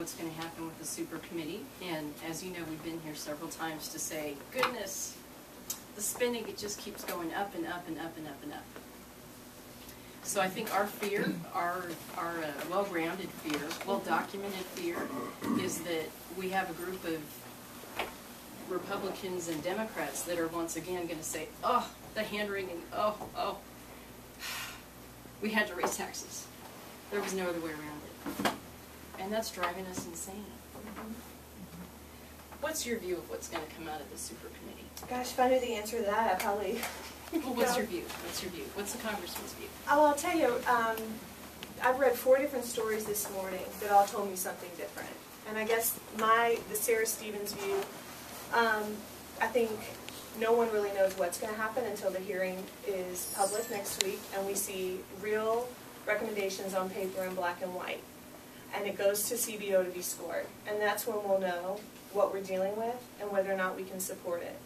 what's going to happen with the super committee. And as you know, we've been here several times to say, goodness, the spending, it just keeps going up and up and up and up and up. So I think our fear, our well-grounded fear, well-documented fear, is that we have a group of Republicans and Democrats that are once again going to say, oh, the hand-wringing, oh, we had to raise taxes. There was no other way around it. And that's driving us insane. What's your view of what's going to come out of the super committee? Gosh, if I knew the answer to that, I probably... Well, what's your view? What's your view? What's the congressman's view? Oh, I'll tell you, I've read 4 different stories this morning that all told me something different. And I guess the Sarah Stevens view, I think no one really knows what's going to happen until the hearing is public next week and we see real recommendations on paper in black and white. And it goes to CBO to be scored. And that's when we'll know what we're dealing with and whether or not we can support it.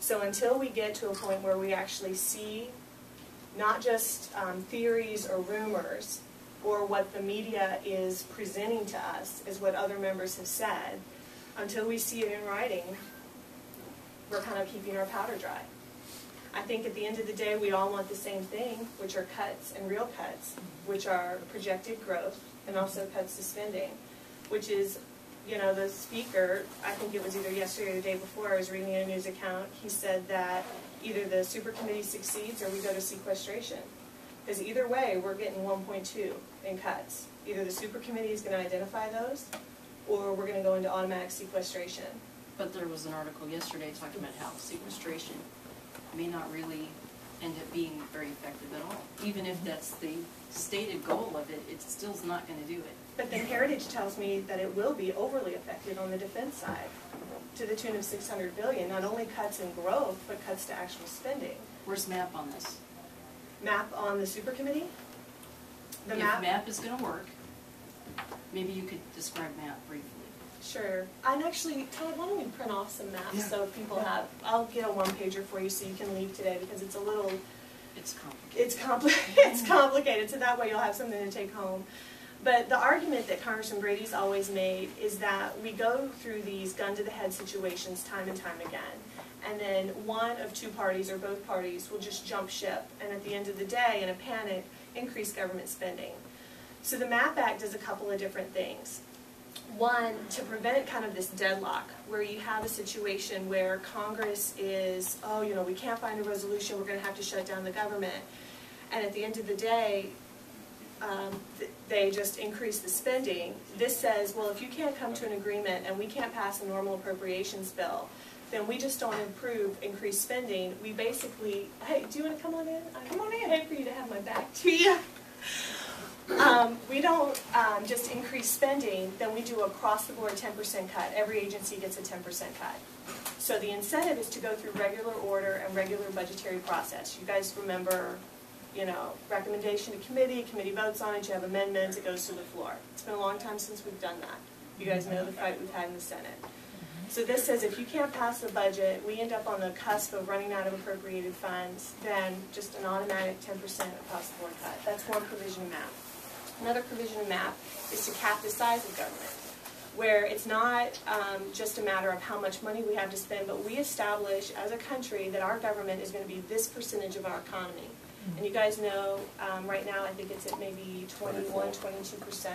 So until we get to a point where we actually see not just theories or rumors or what the media is presenting to us as what other members have said, until we see it in writing, we're kind of keeping our powder dry. I think at the end of the day we all want the same thing, which are cuts and real cuts, which are projected growth and also cuts to spending, which is, you know, the speaker, I think it was either yesterday or the day before, I was reading a news account, he said that either the super committee succeeds or we go to sequestration. Because either way, we're getting 1.2 in cuts. Either the super committee is going to identify those, or we're going to go into automatic sequestration. But there was an article yesterday talking about how sequestration may not really end up being very effective at all. Even if that's the stated goal of it, it still is not going to do it. But then Heritage tells me that it will be overly effective on the defense side, to the tune of $600 billion. Not only cuts in growth, but cuts to actual spending. Where's MAP on this? MAP on the super committee? If MAP is going to work, maybe you could describe MAP briefly. Sure. And actually, Todd, why don't we print off some maps so people have, I'll get a one-pager for you so you can leave today because it's a little... It's complicated. It's complicated, so that way you'll have something to take home. But the argument that Congressman Brady's always made is that we go through these gun-to-the-head situations time and time again, and then one of 2 parties or both parties will just jump ship, and at the end of the day, in a panic, increase government spending. So the MAP Act does a couple of different things. One, to prevent kind of this deadlock, where you have a situation where Congress is, oh, you know, we can't find a resolution, we're going to have to shut down the government. And at the end of the day, they just increase the spending. This says, well, if you can't come to an agreement and we can't pass a normal appropriations bill, then we just don't increase spending. We basically, hey, do you want to come on in? Come on in. I hate for you to have my back to you. We don't just increase spending, then we do across-the-board 10% cut. Every agency gets a 10% cut. So the incentive is to go through regular order and regular budgetary process. You guys remember, you know, recommendation to committee votes on it, you have amendments, it goes to the floor. It's been a long time since we've done that. You guys know the fight we've had in the Senate. So this says if you can't pass the budget, we end up on the cusp of running out of appropriated funds, then just an automatic 10% across-the-board cut. That's one provision of MAP. Another provision of MAP is to cap the size of government, where it's not just a matter of how much money we have to spend, but we establish as a country that our government is going to be this percentage of our economy. And you guys know, right now I think it's at maybe 21, 22%.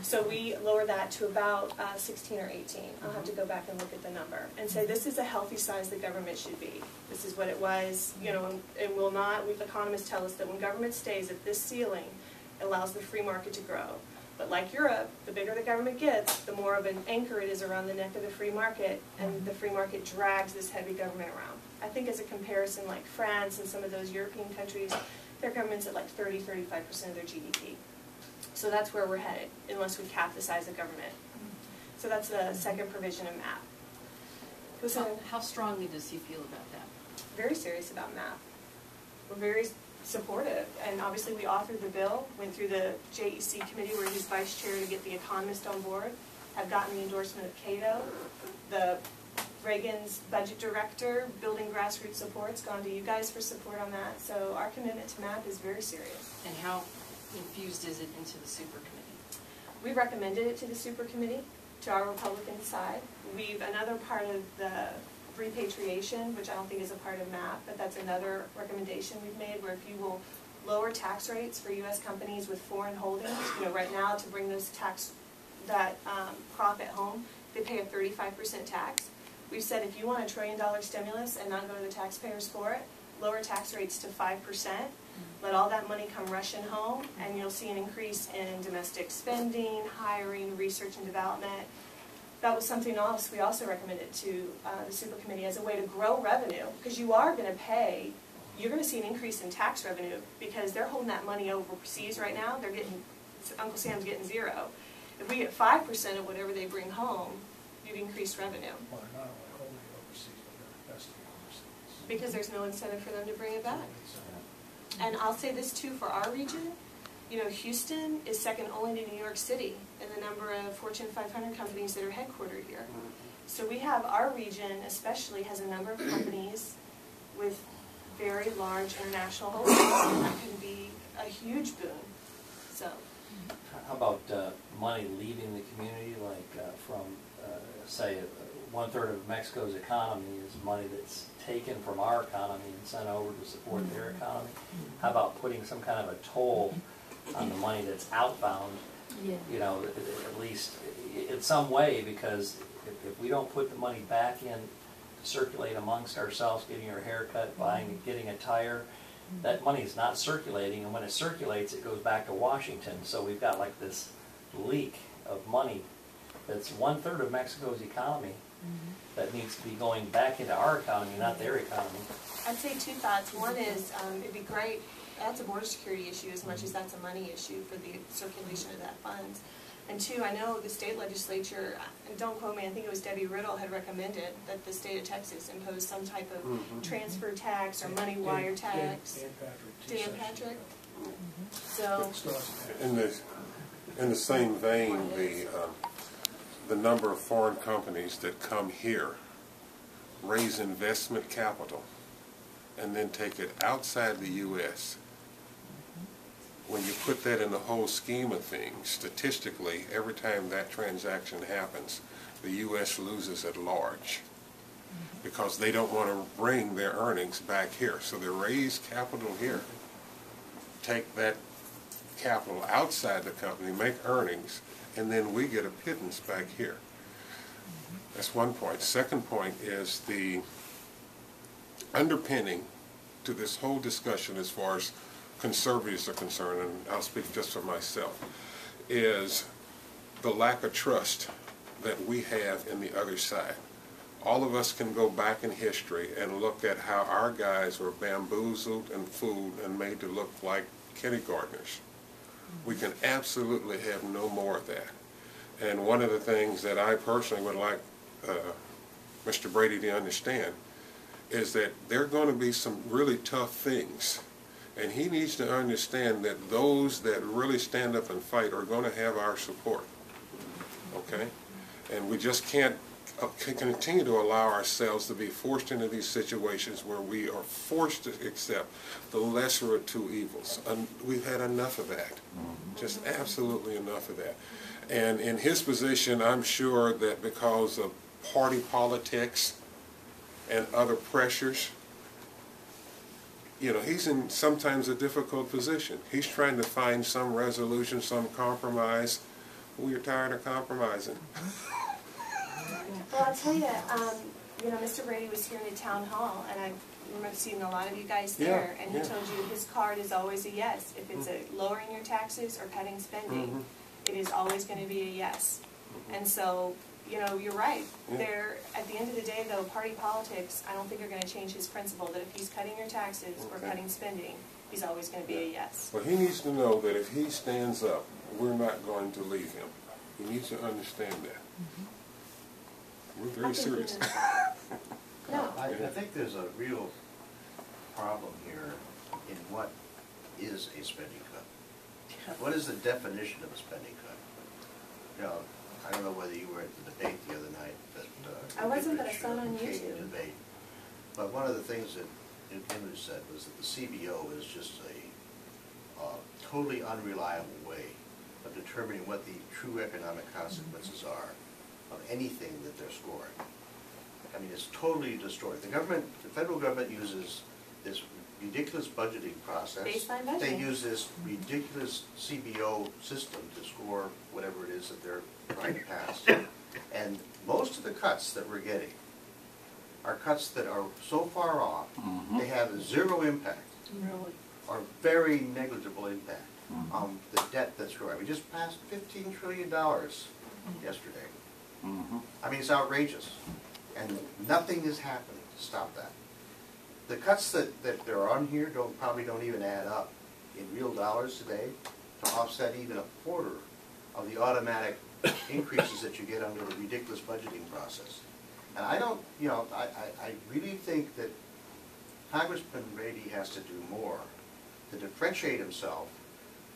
So we lower that to about 16 or 18. I'll have to go back and look at the number. And say this is a healthy size the government should be. This is what it was, you know, it will not, economists tell us that when government stays at this ceiling, it allows the free market to grow. But like Europe, the bigger the government gets, the more of an anchor it is around the neck of the free market, and the free market drags this heavy government around. I think as a comparison, like France and some of those European countries, their government's at like 30, 35% of their GDP. So that's where we're headed, unless we cap the size of government. So that's the second provision of MAP. How strongly does he feel about that? Very serious about MAP. We're very supportive, and obviously we authored the bill, went through the JEC committee where he's vice chair to get the economist on board, have gotten the endorsement of Cato, the Reagan's budget director, building grassroots support's gone to you guys for support on that. So our commitment to MAP is very serious. And how infused is it into the super committee? We recommended it to the super committee, to our Republican side. Another part of the repatriation, which I don't think is a part of MAP, but that's another recommendation we've made, where if you will lower tax rates for U.S. companies with foreign holdings, right now to bring that profit home, they pay a 35% tax. We've said if you want $1 trillion stimulus and not go to the taxpayers for it, lower tax rates to 5%, let all that money come rushing home, and you'll see an increase in domestic spending, hiring, research and development. That was something else we also recommended to the super committee as a way to grow revenue, because you are going to pay, you're going to see an increase in tax revenue because they're holding that money overseas right now. They're getting, Uncle Sam's getting 0. If we get 5% of whatever they bring home, you've increased revenue. Well, they're not only holding it overseas, but they're investing overseas. Because there's no incentive for them to bring it back. And I'll say this too for our region. Houston is second only to New York City in the number of Fortune 500 companies that are headquartered here. So we have, our region especially has a number of companies with very large international holdings, and that can be a huge boon. So, how about money leaving the community, like from, say, 1/3 of Mexico's economy is money that's taken from our economy and sent over to support their economy? How about putting some kind of a toll on the money that's outbound, at least in some way, because if we don't put the money back in to circulate amongst ourselves, getting your hair cut, getting a tire, that money is not circulating, and when it circulates, it goes back to Washington. So we've got like this leak of money that's 1/3 of Mexico's economy that needs to be going back into our economy, not their economy. I'd say 2 thoughts. One is, it'd be great, that's a border security issue as much as that's a money issue for the circulation of that funds. And 2, I know the state legislature, and don't quote me, I think it was Debbie Riddle had recommended that the state of Texas impose some type of transfer tax or money wire tax. Dan Patrick. So, in the same vein, the number of foreign companies that come here, raise investment capital, and then take it outside the U.S., when you put that in the whole scheme of things, statistically, every time that transaction happens, the U.S. loses at large because they don't want to bring their earnings back here. So they raise capital here, take that capital outside the company, make earnings, and then we get a pittance back here. That's one point. Second point is the underpinning to this whole discussion as far as conservatives are concerned, and I'll speak just for myself, is the lack of trust that we have in the other side. All of us can go back in history and look at how our guys were bamboozled and fooled and made to look like kindergartners. We can absolutely have no more of that. And one of the things that I personally would like Mr. Brady to understand is that there are going to be some really tough things. And he needs to understand that those that really stand up and fight are going to have our support. Okay? And we just can't continue to allow ourselves to be forced into these situations where we are forced to accept the lesser of two evils. And we've had enough of that. Just absolutely enough of that. And in his position, I'm sure that because of party politics and other pressures, he's in sometimes a difficult position. He's trying to find some resolution, some compromise. We're tired of compromising. well, I'll tell you, Mr. Brady was here in the town hall, and I remember seeing a lot of you guys there, and he told you his card is always a yes. If it's lowering your taxes or cutting spending, it is always going to be a yes. And so, you're right. At the end of the day, though, party politics, I don't think are going to change his principle that if he's cutting your taxes or cutting spending, he's always going to be a yes. But he needs to know that if he stands up, we're not going to leave him. He needs to understand that. We're very serious. No. I think there's a real problem here in what is a spending cut. What is the definition of a spending cut? I don't know whether you were at the debate the other night. I wasn't, but I saw it on YouTube. Debate. But one of the things that Image said was that the CBO is just a totally unreliable way of determining what the true economic consequences are of anything that they're scoring. I mean, it's totally distorted. The federal government uses this ridiculous budgeting process. Baseline budgeting. They use this ridiculous CBO system to score whatever it is that they're trying to pass. And most of the cuts that we're getting are cuts that are so far off, they have zero impact, or very negligible impact on the debt that's growing. We just passed $15 trillion yesterday. I mean, it's outrageous. And nothing is happening to stop that. The cuts that are on here probably don't even add up in real dollars today to offset even a quarter of the automatic increases that you get under the ridiculous budgeting process. And I don't, I really think that Congressman Brady has to do more to differentiate himself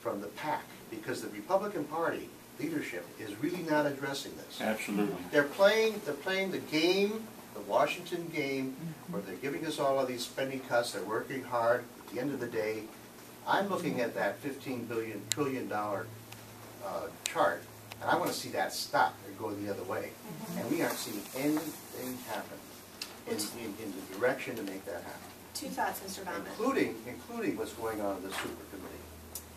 from the PAC, because the Republican Party leadership is really not addressing this. Absolutely. They're playing the game, the Washington game, where they're giving us all of these spending cuts. They're working hard. At the end of the day, I'm looking at that $15 trillion chart, and I want to see that stop and go the other way. And we aren't seeing anything happen in the direction to make that happen. Two thoughts, Mr. Baumann. Including what's going on in the super committee.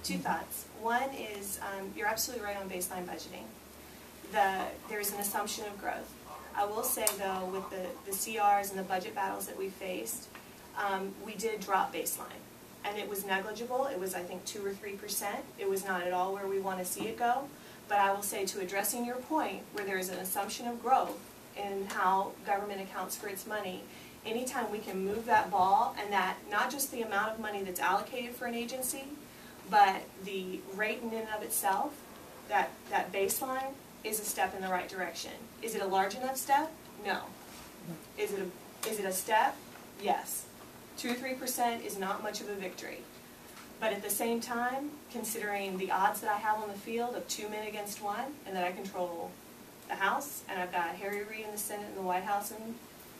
Two thoughts. One is, you're absolutely right on baseline budgeting. There's an assumption of growth. I will say, though, with the CRs and the budget battles that we faced, we did drop baseline. And it was negligible. It was, I think, 2 or 3%. It was not at all where we want to see it go. But I will say, to addressing your point, where there is an assumption of growth in how government accounts for its money, anytime we can move that ball, and that not just the amount of money that's allocated for an agency, but the rate in and of itself, that baseline is a step in the right direction. Is it a large enough step? No. Is it a step? Yes. 2 or 3% is not much of a victory. But at the same time, considering the odds that I have on the field of 2 men against 1, and that I control the House, and I've got Harry Reid in the Senate and the White House in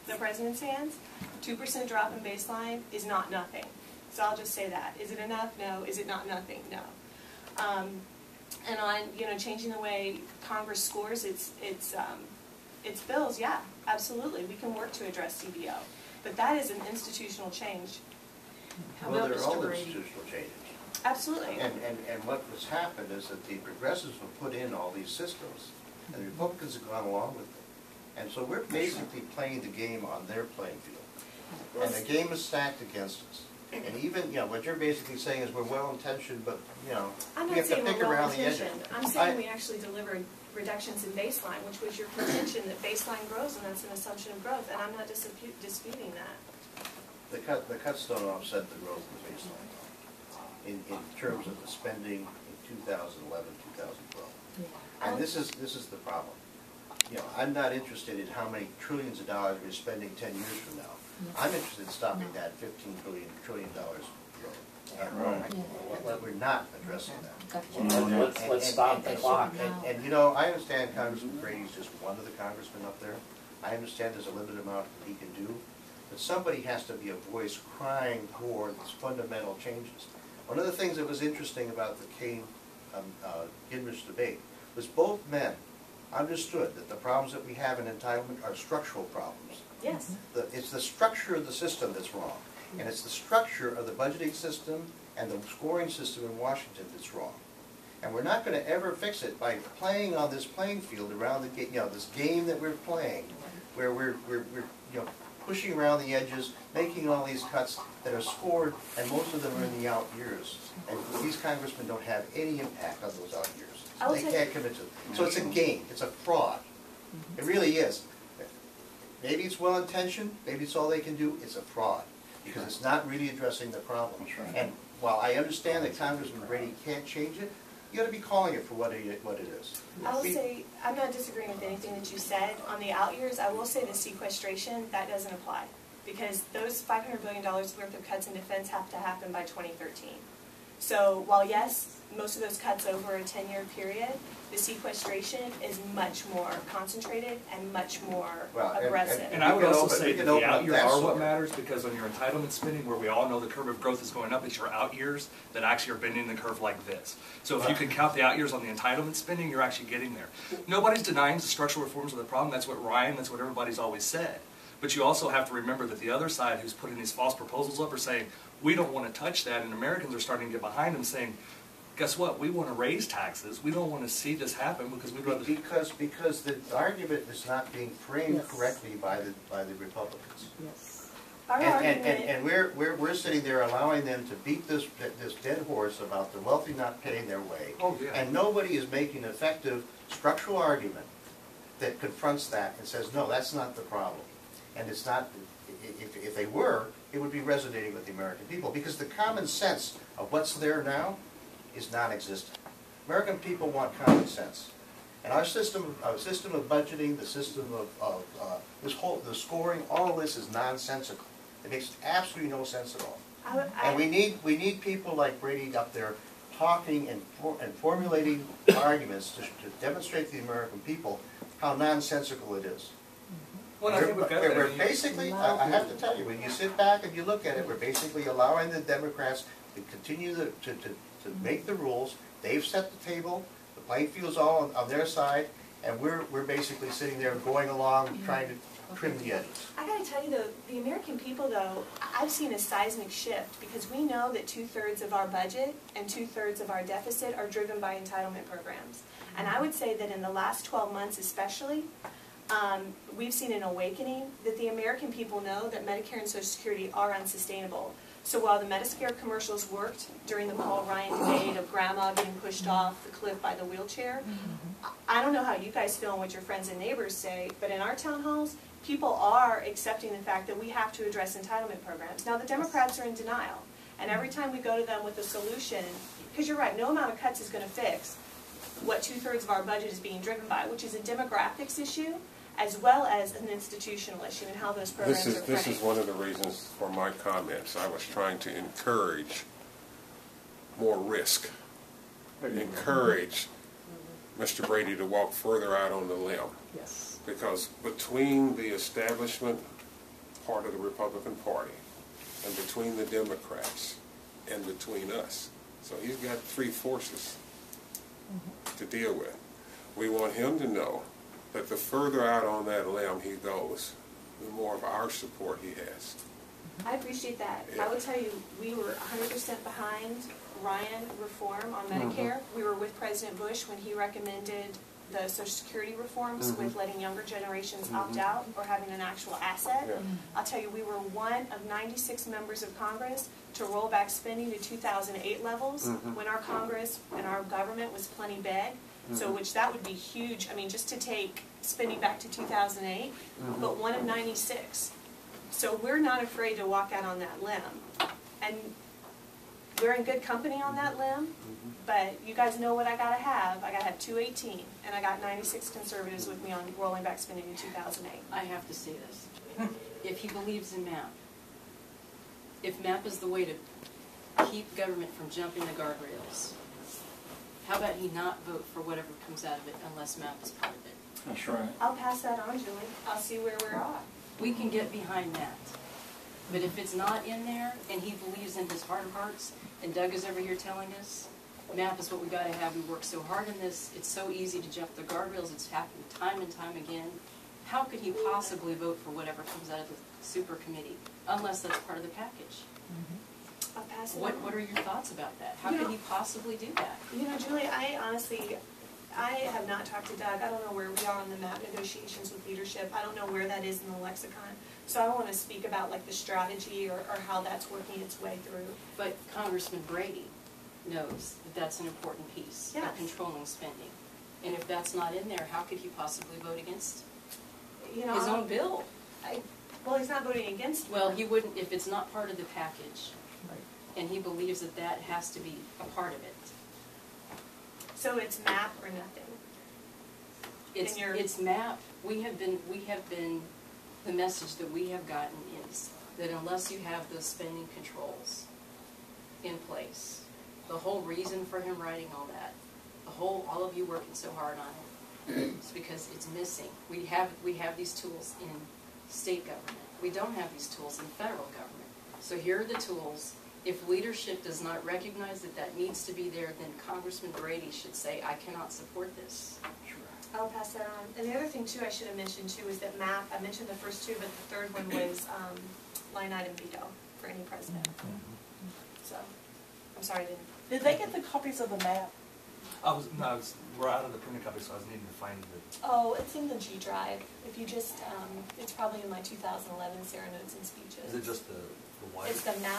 the President's hands, 2% drop in baseline is not nothing. So I'll just say that. Is it enough? No. Is it not nothing? No. And on changing the way Congress scores its bills, yeah, absolutely. We can work to address CBO. But that is an institutional change. Well, they're all institutional changes. Absolutely. And what has happened is that the progressives have put in all these systems, and the Republicans have gone along with them. And so we're basically playing the game on their playing field. And the game is stacked against us. And even, what you're basically saying is we're well-intentioned, but, I'm we not have to saying pick we're around the edges. well-intentioned. I'm saying we actually delivered reductions in baseline, which was your contention that baseline grows, and that's an assumption of growth, and I'm not disputing that. The cuts don't offset the growth of the baseline in terms of the spending in 2011, 2012. And this is the problem. I'm not interested in how many trillions of dollars we're spending 10 years from now. I'm interested in stopping that $15 trillion growth. And we're not addressing that. Let's stop the clock. And I understand Congressman Brady's just one of the congressmen up there. I understand there's a limited amount that he can do. But somebody has to be a voice crying for these fundamental changes. One of the things that was interesting about the Kane-Gingrich debate was both men understood that the problems that we have in entitlement are structural problems. Yes. It's the structure of the system that's wrong. And it's the structure of the budgeting system and the scoring system in Washington that's wrong. And we're not going to ever fix it by playing on this playing field around the this game that we're playing, where we're pushing around the edges, making all these cuts that are scored, and most of them are in the out years. And these congressmen don't have any impact on those out years. They can't commit to it. So it's a game. It's a fraud. It really is. Maybe it's well-intentioned. Maybe it's all they can do. It's a fraud because it's not really addressing the problem. And while I understand that Congressman Brady can't change it, you got to be calling it for what it is. I will say, I'm not disagreeing with anything that you said. On the out years, I will say the sequestration, that doesn't apply. Because those $500 billion worth of cuts in defense have to happen by 2013. So while yes, most of those cuts over a 10-year period, the sequestration is much more concentrated and much more Well, and- aggressive. And I would We can also open- say we that can the open out up years that are what sword. matters, because on your entitlement spending, where we all know the curve of growth is going up, it's your out years that actually are bending the curve like this. So if you can count the out years on the entitlement spending, you're actually getting there. Nobody's denying the structural reforms are the problem. That's what Ryan, that's what everybody's always said. But you also have to remember that the other side who's putting these false proposals up are saying, we don't want to touch that, and Americans are starting to get behind them saying, guess what, we want to raise taxes. We don't want to see this happen because we'd rather... Because the argument is not being framed correctly by the Republicans. Yes. Our argument, And we're sitting there allowing them to beat this dead horse about the wealthy not paying their way. Oh, yeah. And nobody is making an effective structural argument that confronts that and says, no, that's not the problem. And it's not, if they were, it would be resonating with the American people, because the common sense of what's there now is non-existent. American people want common sense. And our system of budgeting, the system of the scoring, all of this is nonsensical. It makes absolutely no sense at all. And we need people like Brady up there talking and formulating arguments to demonstrate to the American people how nonsensical it is. Well, I think we've got that. We're basically, I have to tell you, when you sit back and you look at it, we're basically allowing the Democrats to continue to make the rules. They've set the table, the playing field's all on their side, and we're basically sitting there going along trying to trim the edges. I gotta tell you though, the American people though, I've seen a seismic shift, because we know that 2/3 of our budget and 2/3 of our deficit are driven by entitlement programs. And I would say that in the last 12 months especially, we've seen an awakening that the American people know that Medicare and Social Security are unsustainable. So while the Medicare commercials worked during the Paul Ryan debate of grandma getting pushed off the cliff by the wheelchair, I don't know how you guys feel and what your friends and neighbors say, but in our town halls, people are accepting the fact that we have to address entitlement programs. Now the Democrats are in denial, and every time we go to them with a solution, because you're right, no amount of cuts is going to fix what 2/3 of our budget is being driven by, which is a demographics issue, as well as an institutional issue and how those programs are framed. This is one of the reasons for my comments. I was trying to encourage more risk, encourage Mr. Brady to walk further out on the limb. Yes. Because between the establishment part of the Republican Party and between the Democrats and between us, so he's got three forces to deal with. We want him to know that the further out on that limb he goes, the more of our support he has. I appreciate that. Yeah. I will tell you, we were 100% behind Ryan reform on Medicare. We were with President Bush when he recommended the Social Security reforms with letting younger generations opt out or having an actual asset. Yeah. I'll tell you, we were one of 96 members of Congress to roll back spending to 2008 levels when our Congress and our government was plenty big. So which that would be huge, I mean, just to take spending back to 2008, but one of 96. So we're not afraid to walk out on that limb. And we're in good company on that limb, but you guys know what I gotta have. I gotta have 218, and I got 96 conservatives with me on rolling back spending in 2008. I have to say this. If he believes in MAP, if MAP is the way to keep government from jumping the guardrails, how about he not vote for whatever comes out of it unless MAP is part of it? That's right. I'll pass that on, Julie. I'll see where we're at. We can get behind that. But if it's not in there, and he believes in his heart of hearts, and Doug is over here telling us, MAP is what we gotta have, we work so hard in this, it's so easy to jump the guardrails, it's happened time and time again, how could he possibly vote for whatever comes out of the super committee, unless that's part of the package? I'll pass it What on. are your thoughts about that? How could he possibly do that? You know, Julie, I honestly, I have not talked to Doug. I don't know where we are on the MAP negotiations with leadership. I don't know where that is in the lexicon. So I don't want to speak about like the strategy or how that's working its way through. But Congressman Brady knows that that's an important piece Yes. of controlling spending. And if that's not in there, how could he possibly vote against You know, his own bill? well, he's not voting against. Well, he wouldn't, if it's not part of the package, and he believes that that has to be a part of it. So it's MAP or nothing. It's MAP. We have been, the message that we have gotten is that unless you have those spending controls in place, the whole reason for him writing all that all of you working so hard on it. It's because it's missing. We have these tools in state government. We don't have these tools in federal government. So here are the tools. If leadership does not recognize that that needs to be there, then Congressman Brady should say, I cannot support this. I'll pass that on. And the other thing too I should have mentioned too is that MAP, I mentioned the first two, but the third one was line item veto for any president. So, I'm sorry I didn't. Did they get the copies of the map? We're out of the printed copy, so I was needing to find the. Oh, it's in the G drive. If you just, it's probably in my 2011 Sarah Notes and Speeches. Is it just the white? It's the map.